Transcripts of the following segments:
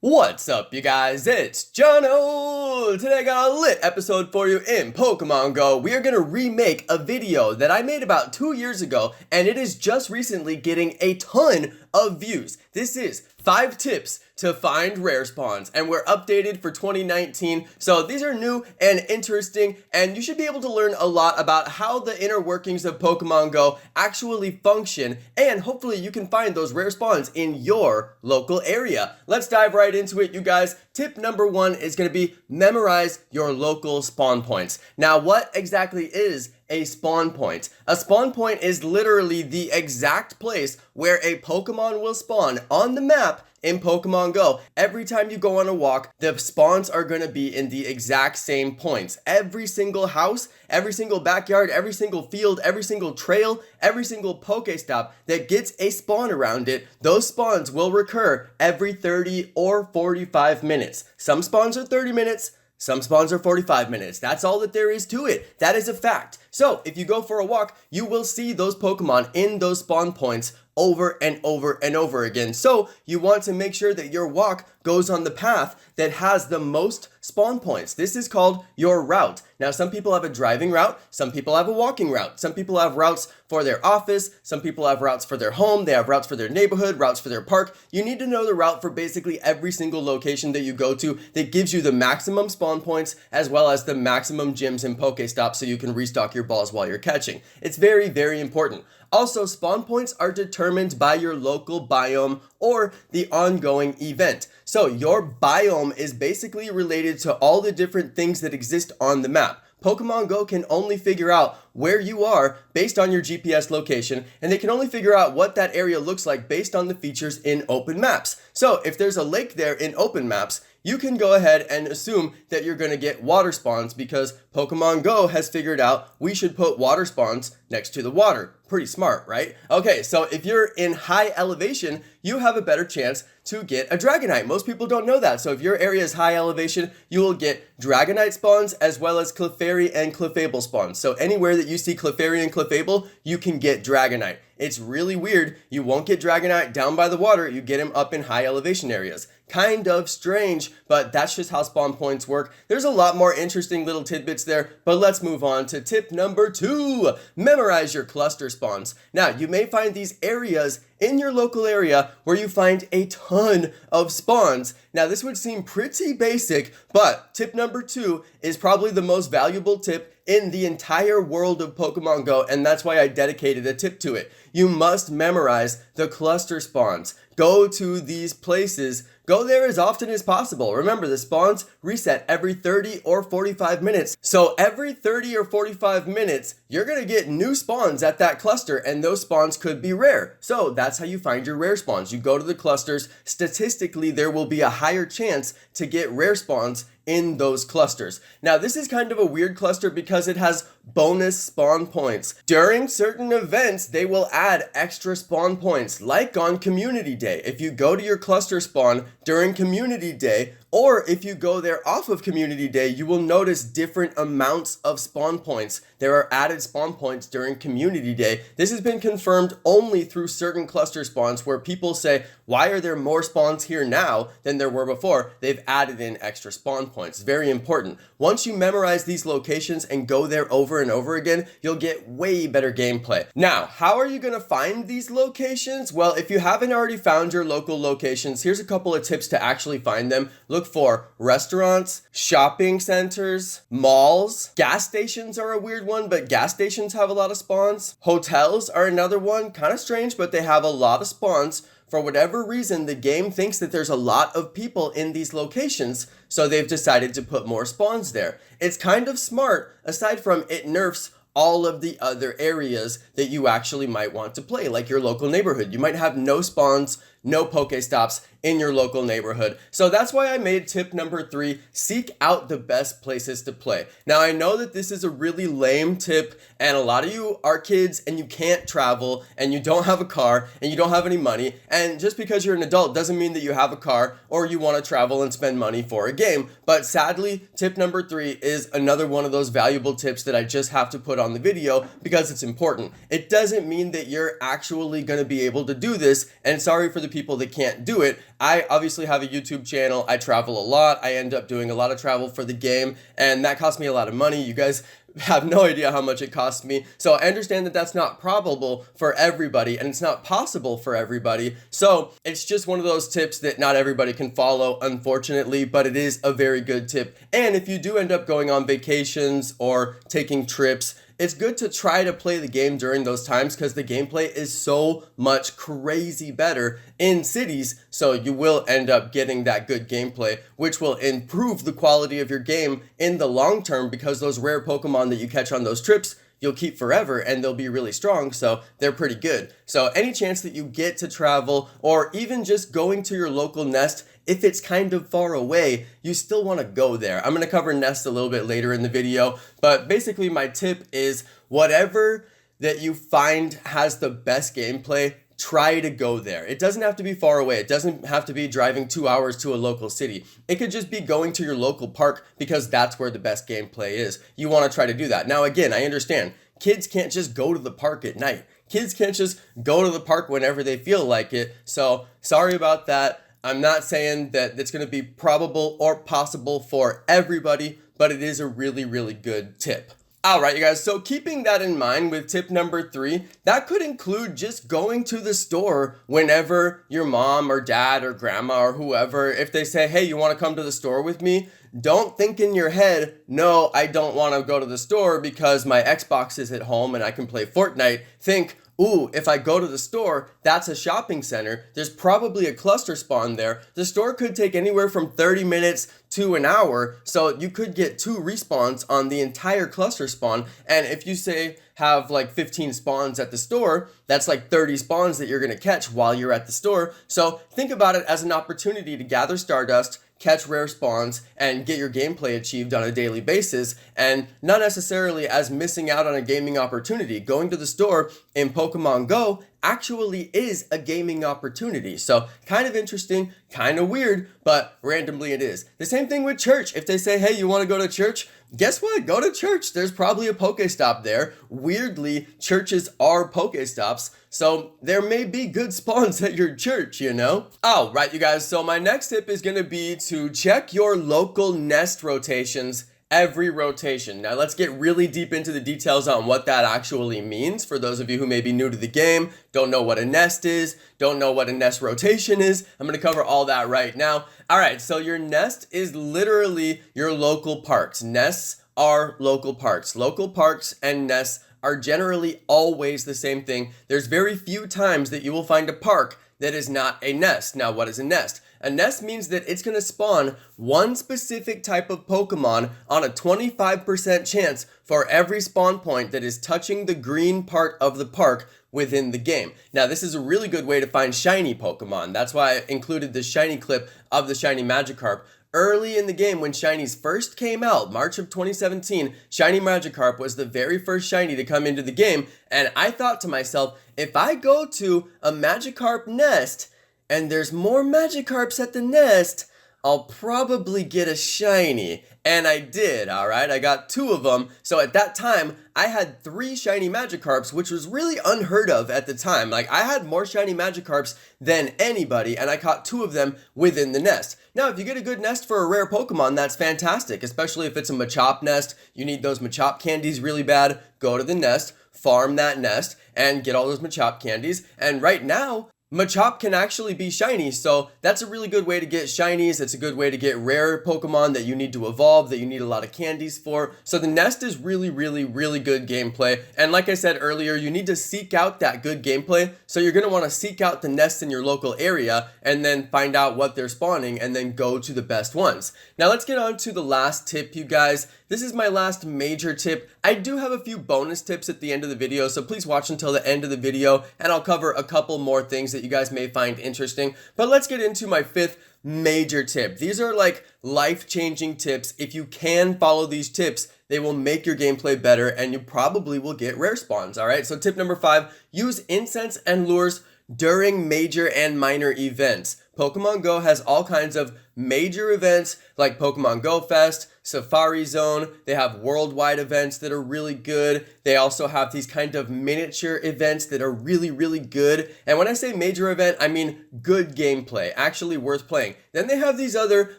What's up, you guys? It's Jono! Today I got a lit episode for you in Pokemon Go. We are going to remake a video that I made about 2 years ago, and it is just recently getting a ton of views. This is 5 tips to find rare spawns, and we're updated for 2019, so these are new and interesting, and you should be able to learn a lot about how the inner workings of Pokemon Go actually function, and hopefully you can find those rare spawns in your local area. Let's dive right into it, you guys. Tip number 1 is going to be memorize your local spawn points. Now, what exactly is a spawn point? A spawn point is literally the exact place where a Pokemon will spawn on the map in Pokemon Go. Every time you go on a walk, the spawns are going to be in the exact same points. Every single house, every single backyard, every single field, every single trail, every single Pokestop that gets a spawn around it, those spawns will recur every 30 or 45 minutes. Some spawns are 30 minutes, some spawns are 45 minutes. That's all that there is to it. That is a fact. So if you go for a walk, you will see those Pokemon in those spawn points over and over and over again. So you want to make sure that your walk goes on the path that has the most spawn points. This is called your route. Now, some people have a driving route, some people have a walking route, some people have routes for their office, some people have routes for their home, they have routes for their neighborhood, routes for their park. You need to know the route for basically every single location that you go to that gives you the maximum spawn points as well as the maximum gyms and Pokestops so you can restock your balls while you're catching. It's very, very important. Also, spawn points are determined by your local biome or the ongoing event. So your biome is basically related to all the different things that exist on the map. Pokemon Go can only figure out where you are based on your GPS location, and they can only figure out what that area looks like based on the features in open maps. So if there's a lake there in open maps, you can go ahead and assume that you're going to get water spawns because Pokemon Go has figured out we should put water spawns next to the water. Pretty smart, right? Okay, so if you're in high elevation, you have a better chance to get a Dragonite. Most people don't know that. So if your area is high elevation, you will get Dragonite spawns as well as Clefairy and Clefable spawns. So anywhere that you see Clefairy and Clefable, you can get Dragonite. It's really weird. You won't get Dragonite down by the water. You get him up in high elevation areas. Kind of strange, but that's just how spawn points work. There's a lot more interesting little tidbits there, but let's move on to tip number 2. Memorize your cluster spawns. Now, you may find these areas in your local area where you find a ton of spawns. Now, this would seem pretty basic, but tip number 2 is probably the most valuable tip in the entire world of Pokemon Go, and that's why I dedicated a tip to it. You must memorize the cluster spawns. Go to these places. Go there as often as possible. Remember, the spawns reset every 30 or 45 minutes. So every 30 or 45 minutes, you're going to get new spawns at that cluster, and those spawns could be rare. So that's how you find your rare spawns. You go to the clusters. Statistically, there will be a higher chance to get rare spawns in those clusters. Now, this is kind of a weird cluster because it has bonus spawn points. During certain events, they will add extra spawn points, like on Community Day. If you go to your cluster spawn during Community Day, or if you go there off of Community Day, you will notice different amounts of spawn points. There are added spawn points during Community Day. This has been confirmed only through certain cluster spawns where people say, why are there more spawns here now than there were before? They've added in extra spawn points. Very important. Once you memorize these locations and go there over and over again, you'll get way better gameplay. Now, how are you going to find these locations? Well, if you haven't already found your local locations, here's a couple of tips to actually find them. Look for restaurants, shopping centers, malls. Gas stations are a weird one, but gas stations have a lot of spawns. Hotels are another one, kind of strange, but they have a lot of spawns. For whatever reason, the game thinks that there's a lot of people in these locations, so they've decided to put more spawns there. It's kind of smart, aside from it nerfs all of the other areas that you actually might want to play, like your local neighborhood. You might have no spawns no Pokestops in your local neighborhood. So that's why I made tip number 3, seek out the best places to play. Now I know that this is a really lame tip and a lot of you are kids and you can't travel and you don't have a car and you don't have any money, and just because you're an adult doesn't mean that you have a car or you want to travel and spend money for a game. But sadly, tip number 3 is another one of those valuable tips that I just have to put on the video because it's important. It doesn't mean that you're actually going to be able to do this, and sorry for the people that can't do it. I obviously have a YouTube channel. I travel a lot. I end up doing a lot of travel for the game, and that costs me a lot of money. You guys have no idea how much it costs me. So I understand that that's not probable for everybody and it's not possible for everybody. So it's just one of those tips that not everybody can follow, unfortunately, but it is a very good tip. And if you do end up going on vacations or taking trips, it's good to try to play the game during those times because the gameplay is so much crazy better in cities, so you will end up getting that good gameplay, which will improve the quality of your game in the long term because those rare Pokemon that you catch on those trips, you'll keep forever and they'll be really strong, so they're pretty good. So any chance that you get to travel or even just going to your local nest, if it's kind of far away, you still want to go there. I'm going to cover nests a little bit later in the video, but basically my tip is whatever that you find has the best gameplay, try to go there. It doesn't have to be far away. It doesn't have to be driving 2 hours to a local city. It could just be going to your local park because that's where the best gameplay is. You want to try to do that. Now again, I understand kids can't just go to the park at night. Kids can't just go to the park whenever they feel like it. So sorry about that. I'm not saying that it's going to be probable or possible for everybody, but it is a really, really good tip. Alright you guys, so keeping that in mind with tip number 3, that could include just going to the store whenever your mom or dad or grandma or whoever, if they say, hey, you want to come to the store with me? Don't think in your head, no, I don't want to go to the store because my Xbox is at home and I can play Fortnite. Think, ooh, if I go to the store, that's a shopping center. There's probably a cluster spawn there. The store could take anywhere from 30 minutes to an hour, so you could get 2 respawns on the entire cluster spawn. And if you say have like 15 spawns at the store, that's like 30 spawns that you're gonna catch while you're at the store. So think about it as an opportunity to gather Stardust, catch rare spawns, and get your gameplay achieved on a daily basis, and not necessarily as missing out on a gaming opportunity. Going to the store in Pokemon Go actually is a gaming opportunity. So kind of interesting, kind of weird, but randomly it is. The same thing with church. If they say, hey, you want to go to church? Guess what? Go to church. There's probably a Pokestop there. Weirdly, churches are Pokestops, so there may be good spawns at your church, you know? All right, you guys, so my next tip is going to be to check your local nest rotations every rotation. Now let's get really deep into the details on what that actually means for those of you who may be new to the game, don't know what a nest is, don't know what a nest rotation is. I'm going to cover all that right now. Alright, so your nest is literally your local parks. Nests are local parks. Local parks and nests are generally always the same thing. There's very few times that you will find a park that is not a nest. Now, what is a nest? A nest means that it's going to spawn one specific type of Pokemon on a 25% chance for every spawn point that is touching the green part of the park within the game. Now, this is a really good way to find shiny Pokemon. That's why I included the shiny clip of the shiny Magikarp. Early in the game, when shinies first came out, March of 2017, shiny Magikarp was the very first shiny to come into the game, and I thought to myself, if I go to a Magikarp nest and there's more Magikarps at the nest, I'll probably get a shiny. And I did, alright? I got 2 of them. So at that time, I had 3 shiny Magikarps, which was really unheard of at the time. Like, I had more shiny Magikarps than anybody, and I caught 2 of them within the nest. Now, if you get a good nest for a rare Pokemon, that's fantastic, especially if it's a Machop nest. You need those Machop candies really bad. Go to the nest, farm that nest, and get all those Machop candies. And right now, Machop can actually be shiny, so that's a really good way to get shinies. It's a good way to get rare Pokemon that you need to evolve, that you need a lot of candies for. So the nest is really, really, really good gameplay. And like I said earlier, you need to seek out that good gameplay. So you're going to want to seek out the nests in your local area and then find out what they're spawning and then go to the best ones. Now let's get on to the last tip, you guys. This is my last major tip. I do have a few bonus tips at the end of the video, so please watch until the end of the video and I'll cover a couple more things that that you guys may find interesting. But let's get into my fifth major tip. These are like life-changing tips. If you can follow these tips, they will make your gameplay better and you probably will get rare spawns. All right, so tip number 5, use incense and lures during major and minor events. Pokemon Go has all kinds of major events like Pokemon Go Fest, Safari Zone. They have worldwide events that are really good. They also have these kind of miniature events that are really, really good. And when I say major event, I mean good gameplay, actually worth playing. Then they have these other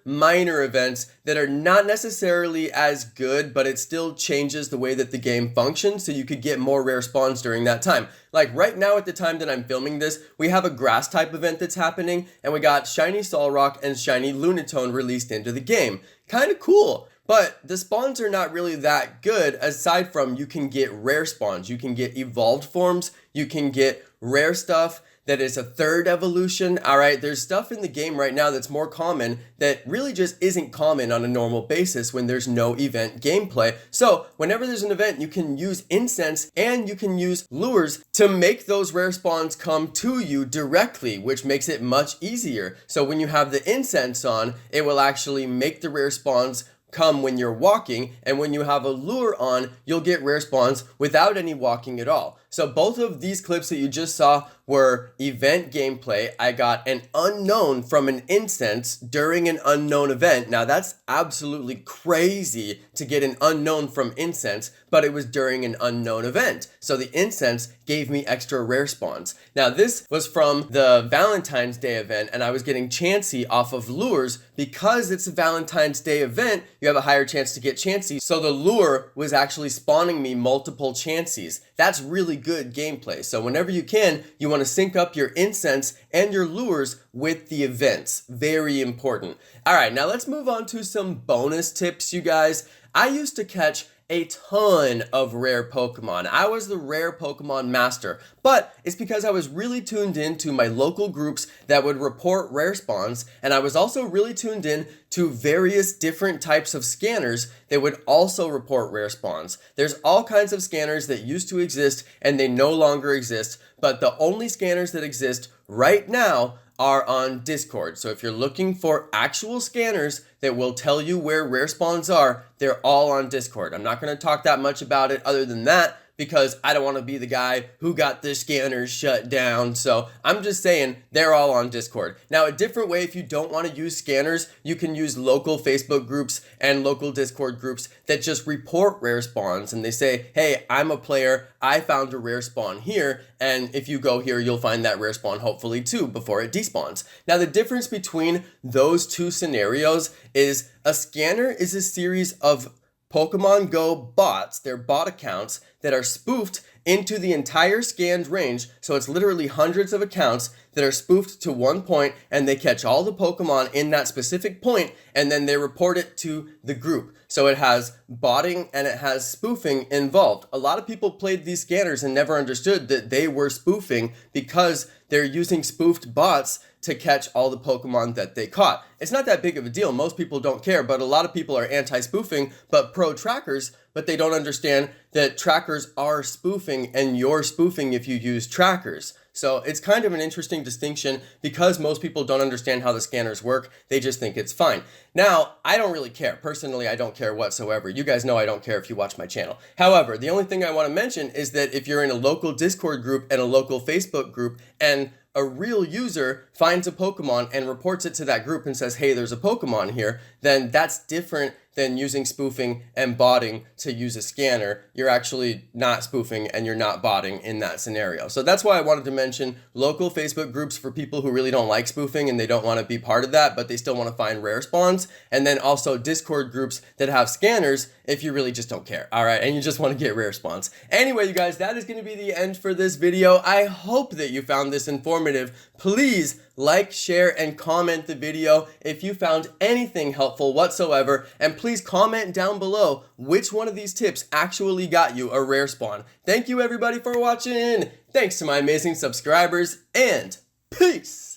minor events that are not necessarily as good, but it still changes the way that the game functions, so you could get more rare spawns during that time. Like right now at the time that I'm filming this, we have a grass type event that's happening, and we got Shiny Solrock and Shiny Lunatone released into the game. Kind of cool. But the spawns are not really that good, aside from you can get rare spawns. You can get evolved forms. You can get rare stuff that is a third evolution. All right, there's stuff in the game right now that's more common that really just isn't common on a normal basis when there's no event gameplay. So whenever there's an event, you can use incense and you can use lures to make those rare spawns come to you directly, which makes it much easier. So when you have the incense on, it will actually make the rare spawns come when you're walking, and when you have a lure on, you'll get rare spawns without any walking at all. So both of these clips that you just saw were event gameplay. I got an Unown from an incense during an Unown event. Now that's absolutely crazy to get an Unown from incense, but it was during an Unown event. So the incense gave me extra rare spawns. Now this was from the Valentine's Day event, and I was getting Chansey off of lures. Because it's a Valentine's Day event, you have a higher chance to get Chansey. So the lure was actually spawning me multiple Chanseys. That's really good gameplay. So whenever you can, you want to sync up your incense and your lures with the events. Very important. All right, now let's move on to some bonus tips, you guys. I used to catch a ton of rare Pokemon. I was the rare Pokemon master, but it's because I was really tuned in to my local groups that would report rare spawns, and I was also really tuned in to various different types of scanners that would also report rare spawns. There's all kinds of scanners that used to exist and they no longer exist, but the only scanners that exist right now are on Discord. So if you're looking for actual scanners that will tell you where rare spawns are, they're all on Discord. I'm not going to talk that much about it other than that, because I don't want to be the guy who got the scanners shut down. So I'm just saying they're all on Discord. Now, a different way, if you don't want to use scanners, you can use local Facebook groups and local Discord groups that just report rare spawns. And they say, hey, I'm a player, I found a rare spawn here. And if you go here, you'll find that rare spawn hopefully too before it despawns. Now, the difference between those two scenarios is a scanner is a series of Pokemon Go bots, they're bot accounts that are spoofed into the entire scanned range. So it's literally hundreds of accounts that are spoofed to one point, and they catch all the Pokemon in that specific point, and then they report it to the group. So it has botting and it has spoofing involved. A lot of people played these scanners and never understood that they were spoofing because they're using spoofed bots to catch all the Pokemon that they caught. It's not that big of a deal. Most people don't care, but a lot of people are anti-spoofing but pro-trackers, but they don't understand that trackers are spoofing and you're spoofing if you use trackers. So it's kind of an interesting distinction because most people don't understand how the scanners work. They just think it's fine. Now, I don't really care. Personally, I don't care whatsoever. You guys know I don't care if you watch my channel. However, the only thing I want to mention is that if you're in a local Discord group and a local Facebook group and a real user finds a Pokemon and reports it to that group and says, hey, there's a Pokemon here, then that's different than using spoofing and botting to use a scanner. You're actually not spoofing and you're not botting in that scenario. So that's why I wanted to mention local Facebook groups for people who really don't like spoofing and they don't want to be part of that, but they still want to find rare spawns. And then also Discord groups that have scanners if you really just don't care, all right? And you just want to get rare spawns. Anyway, you guys, that is going to be the end for this video. I hope that you found this informative. Please like, share, and comment the video if you found anything helpful whatsoever, and please comment down below which one of these tips actually got you a rare spawn. Thank you everybody for watching. Thanks to my amazing subscribers, and peace!